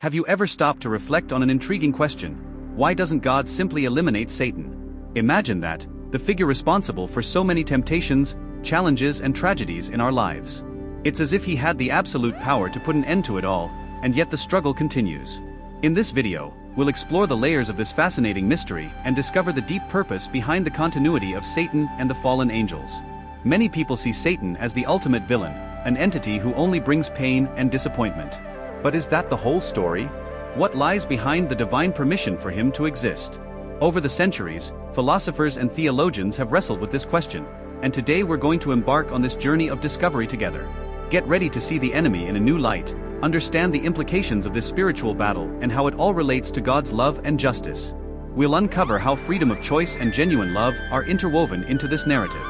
Have you ever stopped to reflect on an intriguing question? Why doesn't God simply eliminate Satan? Imagine that, the figure responsible for so many temptations, challenges, and tragedies in our lives. It's as if he had the absolute power to put an end to it all, and yet the struggle continues. In this video, we'll explore the layers of this fascinating mystery and discover the deep purpose behind the continuity of Satan and the fallen angels. Many people see Satan as the ultimate villain, an entity who only brings pain and disappointment. But is that the whole story? What lies behind the divine permission for him to exist? Over the centuries, philosophers and theologians have wrestled with this question, and today we're going to embark on this journey of discovery together. Get ready to see the enemy in a new light, understand the implications of this spiritual battle and how it all relates to God's love and justice. We'll uncover how freedom of choice and genuine love are interwoven into this narrative.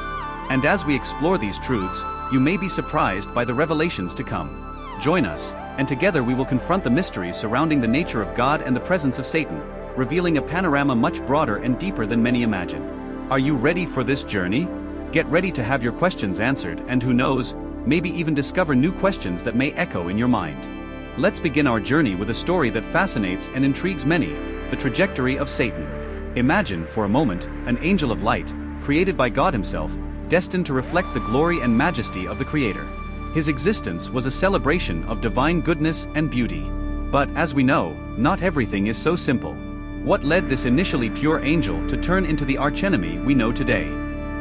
And as we explore these truths, you may be surprised by the revelations to come. Join us, and together we will confront the mysteries surrounding the nature of God and the presence of Satan, revealing a panorama much broader and deeper than many imagine. Are you ready for this journey? Get ready to have your questions answered, and who knows, maybe even discover new questions that may echo in your mind. Let's begin our journey with a story that fascinates and intrigues many, the trajectory of Satan. Imagine, for a moment, an angel of light, created by God himself, destined to reflect the glory and majesty of the Creator. His existence was a celebration of divine goodness and beauty. But as we know, not everything is so simple. What led this initially pure angel to turn into the archenemy we know today?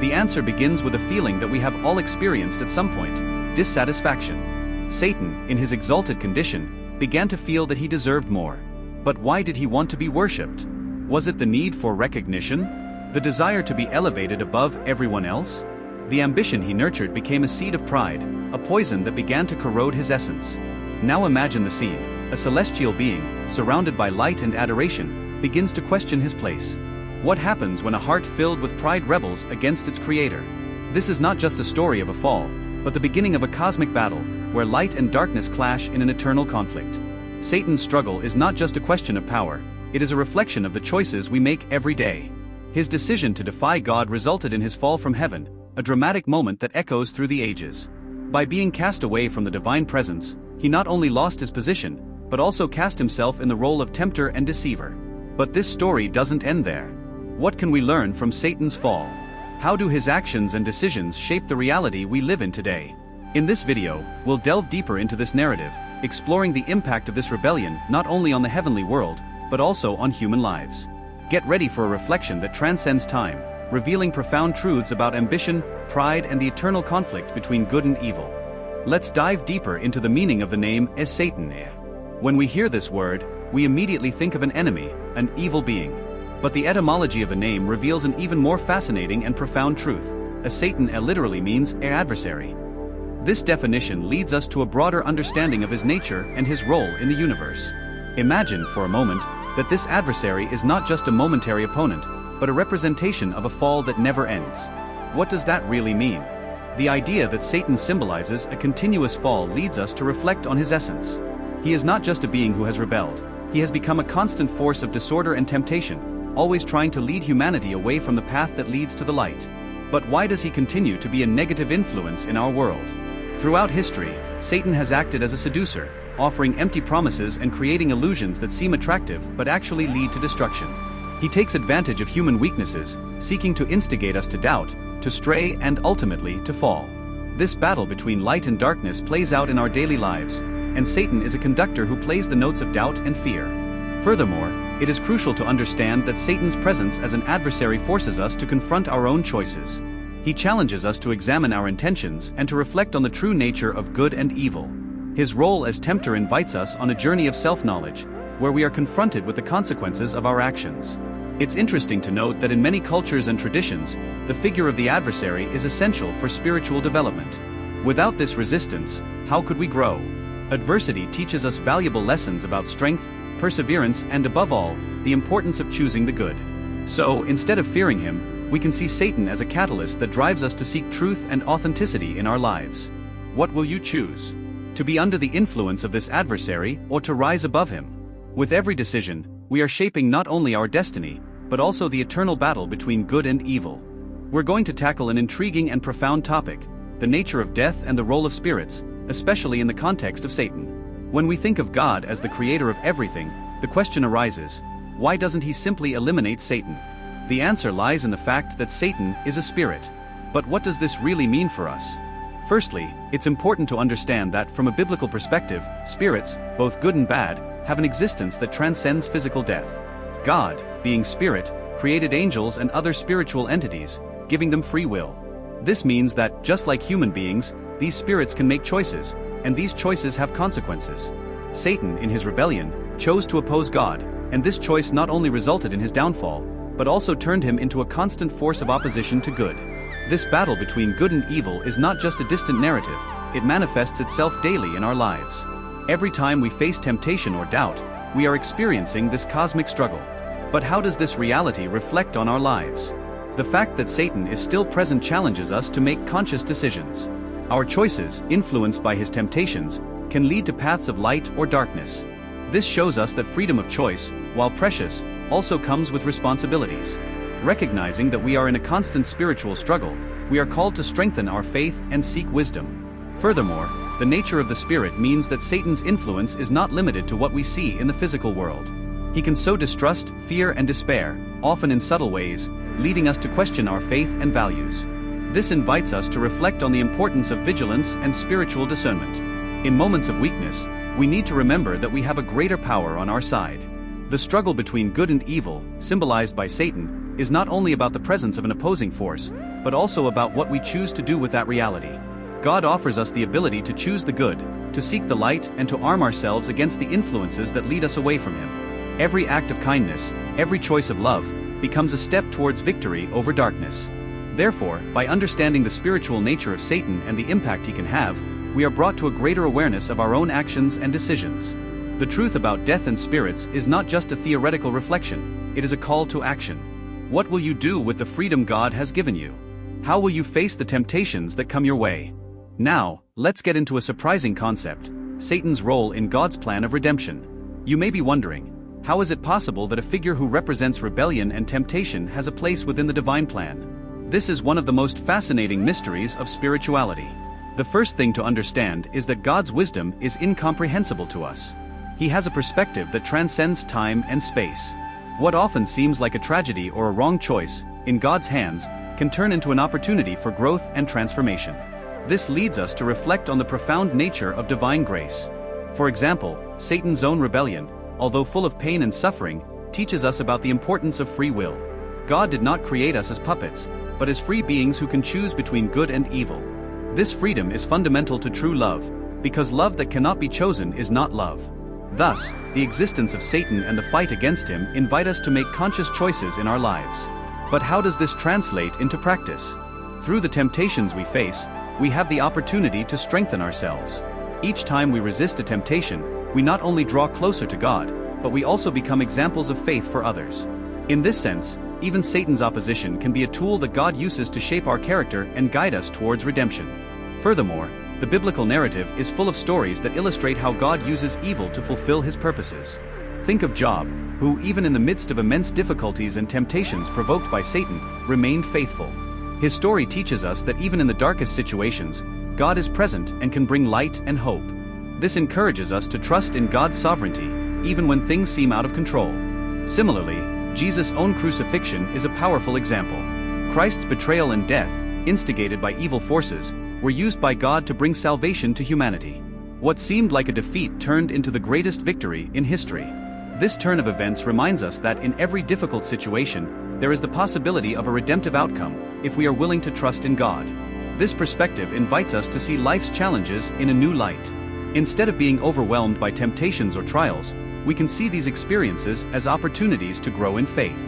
The answer begins with a feeling that we have all experienced at some point: dissatisfaction. Satan, in his exalted condition, began to feel that he deserved more. But why did he want to be worshipped? Was it the need for recognition? The desire to be elevated above everyone else? The ambition he nurtured became a seed of pride, a poison that began to corrode his essence. Now imagine the scene: a celestial being, surrounded by light and adoration, begins to question his place. What happens when a heart filled with pride rebels against its creator? This is not just a story of a fall, but the beginning of a cosmic battle, where light and darkness clash in an eternal conflict. Satan's struggle is not just a question of power, it is a reflection of the choices we make every day. His decision to defy God resulted in his fall from heaven, a dramatic moment that echoes through the ages. By being cast away from the divine presence, he not only lost his position, but also cast himself in the role of tempter and deceiver. But this story doesn't end there. What can we learn from Satan's fall? How do his actions and decisions shape the reality we live in today? In this video, we'll delve deeper into this narrative, exploring the impact of this rebellion not only on the heavenly world, but also on human lives. Get ready for a reflection that transcends time, revealing profound truths about ambition, pride, and the eternal conflict between good and evil. Let's dive deeper into the meaning of the name as Satan. When we hear this word, we immediately think of an enemy, an evil being. But the etymology of the name reveals an even more fascinating and profound truth. A Satan literally means adversary. This definition leads us to a broader understanding of his nature and his role in the universe. Imagine, for a moment, that this adversary is not just a momentary opponent, but a representation of a fall that never ends. What does that really mean? The idea that Satan symbolizes a continuous fall leads us to reflect on his essence. He is not just a being who has rebelled, he has become a constant force of disorder and temptation, always trying to lead humanity away from the path that leads to the light. But why does he continue to be a negative influence in our world? Throughout history, Satan has acted as a seducer, offering empty promises and creating illusions that seem attractive but actually lead to destruction. He takes advantage of human weaknesses, seeking to instigate us to doubt, to stray, and ultimately to fall. This battle between light and darkness plays out in our daily lives, and Satan is a conductor who plays the notes of doubt and fear. Furthermore, it is crucial to understand that Satan's presence as an adversary forces us to confront our own choices. He challenges us to examine our intentions and to reflect on the true nature of good and evil. His role as tempter invites us on a journey of self-knowledge, where we are confronted with the consequences of our actions. It's interesting to note that in many cultures and traditions, the figure of the adversary is essential for spiritual development. Without this resistance, how could we grow? Adversity teaches us valuable lessons about strength, perseverance, and above all, the importance of choosing the good. So, instead of fearing him, we can see Satan as a catalyst that drives us to seek truth and authenticity in our lives. What will you choose? To be under the influence of this adversary, or to rise above him? With every decision, we are shaping not only our destiny, but also the eternal battle between good and evil. We're going to tackle an intriguing and profound topic: the nature of death and the role of spirits, especially in the context of Satan. When we think of God as the creator of everything, the question arises, why doesn't he simply eliminate Satan? The answer lies in the fact that Satan is a spirit. But what does this really mean for us? Firstly, it's important to understand that from a biblical perspective, spirits, both good and bad, have an existence that transcends physical death. God, being spirit, created angels and other spiritual entities, giving them free will. This means that, just like human beings, these spirits can make choices, and these choices have consequences. Satan, in his rebellion, chose to oppose God, and this choice not only resulted in his downfall, but also turned him into a constant force of opposition to good. This battle between good and evil is not just a distant narrative, it manifests itself daily in our lives. Every time we face temptation or doubt, we are experiencing this cosmic struggle. But how does this reality reflect on our lives? The fact that Satan is still present challenges us to make conscious decisions. Our choices, influenced by his temptations, can lead to paths of light or darkness. This shows us that freedom of choice, while precious, also comes with responsibilities. Recognizing that we are in a constant spiritual struggle, we are called to strengthen our faith and seek wisdom. Furthermore, the nature of the spirit means that Satan's influence is not limited to what we see in the physical world. He can sow distrust, fear, and despair, often in subtle ways, leading us to question our faith and values. This invites us to reflect on the importance of vigilance and spiritual discernment. In moments of weakness, we need to remember that we have a greater power on our side. The struggle between good and evil, symbolized by Satan, is not only about the presence of an opposing force, but also about what we choose to do with that reality. God offers us the ability to choose the good, to seek the light, and to arm ourselves against the influences that lead us away from him. Every act of kindness, every choice of love, becomes a step towards victory over darkness. Therefore, by understanding the spiritual nature of Satan and the impact he can have, we are brought to a greater awareness of our own actions and decisions. The truth about death and spirits is not just a theoretical reflection, it is a call to action. What will you do with the freedom God has given you? How will you face the temptations that come your way? Now, let's get into a surprising concept: Satan's role in God's plan of redemption. You may be wondering, how is it possible that a figure who represents rebellion and temptation has a place within the divine plan? This is one of the most fascinating mysteries of spirituality. The first thing to understand is that God's wisdom is incomprehensible to us. He has a perspective that transcends time and space. What often seems like a tragedy or a wrong choice, in God's hands, can turn into an opportunity for growth and transformation. This leads us to reflect on the profound nature of divine grace. For example, Satan's own rebellion, although full of pain and suffering, teaches us about the importance of free will. God did not create us as puppets, but as free beings who can choose between good and evil. This freedom is fundamental to true love, because love that cannot be chosen is not love. Thus, the existence of Satan and the fight against him invite us to make conscious choices in our lives. But how does this translate into practice? Through the temptations we face, we have the opportunity to strengthen ourselves. Each time we resist a temptation, we not only draw closer to God, but we also become examples of faith for others. In this sense, even Satan's opposition can be a tool that God uses to shape our character and guide us towards redemption. Furthermore, the biblical narrative is full of stories that illustrate how God uses evil to fulfill his purposes. Think of Job, who, even in the midst of immense difficulties and temptations provoked by Satan, remained faithful. His story teaches us that even in the darkest situations, God is present and can bring light and hope. This encourages us to trust in God's sovereignty, even when things seem out of control. Similarly, Jesus' own crucifixion is a powerful example. Christ's betrayal and death, instigated by evil forces, were used by God to bring salvation to humanity. What seemed like a defeat turned into the greatest victory in history. This turn of events reminds us that in every difficult situation, there is the possibility of a redemptive outcome if we are willing to trust in God. This perspective invites us to see life's challenges in a new light. Instead of being overwhelmed by temptations or trials, we can see these experiences as opportunities to grow in faith.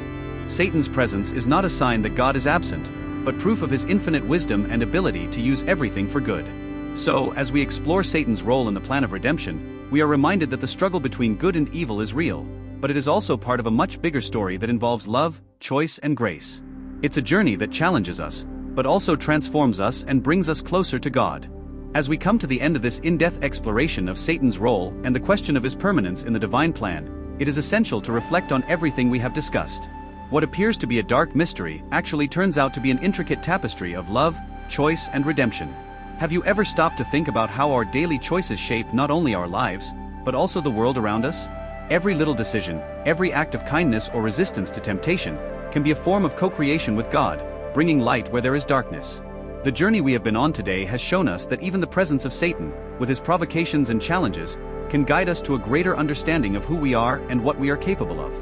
Satan's presence is not a sign that God is absent, but proof of his infinite wisdom and ability to use everything for good. So, as we explore Satan's role in the plan of redemption, we are reminded that the struggle between good and evil is real, but it is also part of a much bigger story that involves love, choice, and grace. It's a journey that challenges us, but also transforms us and brings us closer to God. As we come to the end of this in-depth exploration of Satan's role and the question of his permanence in the divine plan, it is essential to reflect on everything we have discussed. What appears to be a dark mystery actually turns out to be an intricate tapestry of love, choice, and redemption. Have you ever stopped to think about how our daily choices shape not only our lives, but also the world around us? Every little decision, every act of kindness or resistance to temptation, can be a form of co-creation with God, bringing light where there is darkness. The journey we have been on today has shown us that even the presence of Satan, with his provocations and challenges, can guide us to a greater understanding of who we are and what we are capable of.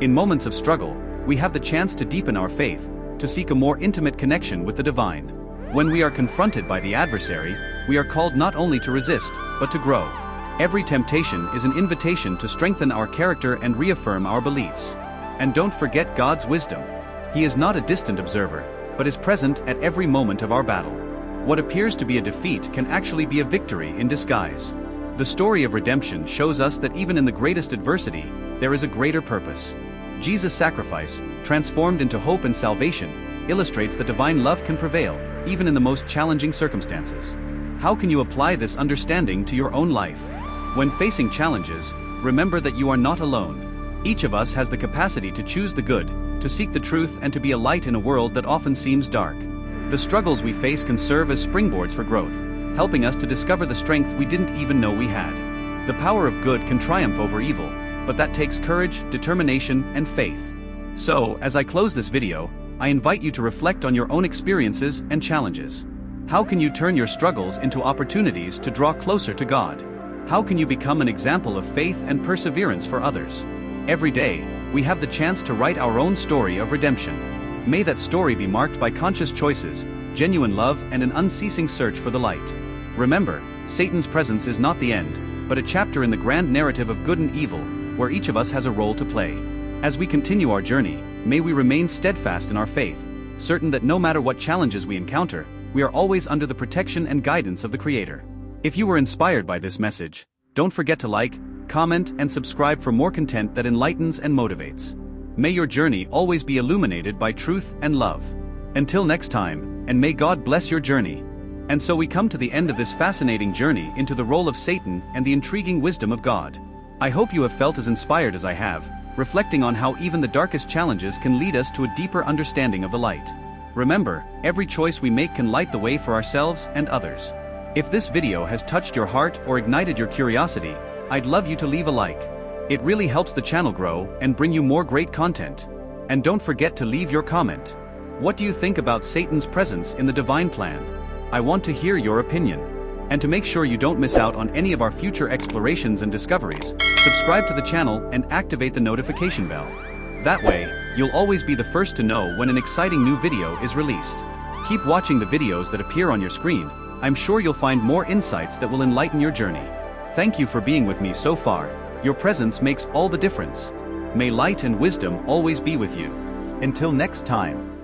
In moments of struggle, we have the chance to deepen our faith, to seek a more intimate connection with the divine. When we are confronted by the adversary, we are called not only to resist, but to grow. Every temptation is an invitation to strengthen our character and reaffirm our beliefs. And don't forget God's wisdom. He is not a distant observer, but is present at every moment of our battle. What appears to be a defeat can actually be a victory in disguise. The story of redemption shows us that even in the greatest adversity, there is a greater purpose. Jesus' sacrifice, transformed into hope and salvation, illustrates that divine love can prevail, even in the most challenging circumstances. How can you apply this understanding to your own life? When facing challenges, remember that you are not alone. Each of us has the capacity to choose the good, to seek the truth, and to be a light in a world that often seems dark. The struggles we face can serve as springboards for growth, helping us to discover the strength we didn't even know we had. The power of good can triumph over evil, but that takes courage, determination, and faith. So, as I close this video, I invite you to reflect on your own experiences and challenges. How can you turn your struggles into opportunities to draw closer to God? How can you become an example of faith and perseverance for others? Every day, we have the chance to write our own story of redemption. May that story be marked by conscious choices, genuine love, and an unceasing search for the light. Remember, Satan's presence is not the end, but a chapter in the grand narrative of good and evil, where each of us has a role to play. As we continue our journey, may we remain steadfast in our faith, certain that no matter what challenges we encounter, we are always under the protection and guidance of the Creator. If you were inspired by this message, don't forget to like, comment, and subscribe for more content that enlightens and motivates. May your journey always be illuminated by truth and love. Until next time, and may God bless your journey. And so we come to the end of this fascinating journey into the role of Satan and the intriguing wisdom of God. I hope you have felt as inspired as I have, reflecting on how even the darkest challenges can lead us to a deeper understanding of the light. Remember, every choice we make can light the way for ourselves and others. If this video has touched your heart or ignited your curiosity, I'd love you to leave a like. It really helps the channel grow and bring you more great content. And don't forget to leave your comment. What do you think about Satan's presence in the divine plan? I want to hear your opinion. And to make sure you don't miss out on any of our future explorations and discoveries, subscribe to the channel and activate the notification bell. That way, you'll always be the first to know when an exciting new video is released. Keep watching the videos that appear on your screen. I'm sure you'll find more insights that will enlighten your journey. Thank you for being with me so far. Your presence makes all the difference. May light and wisdom always be with you. Until next time.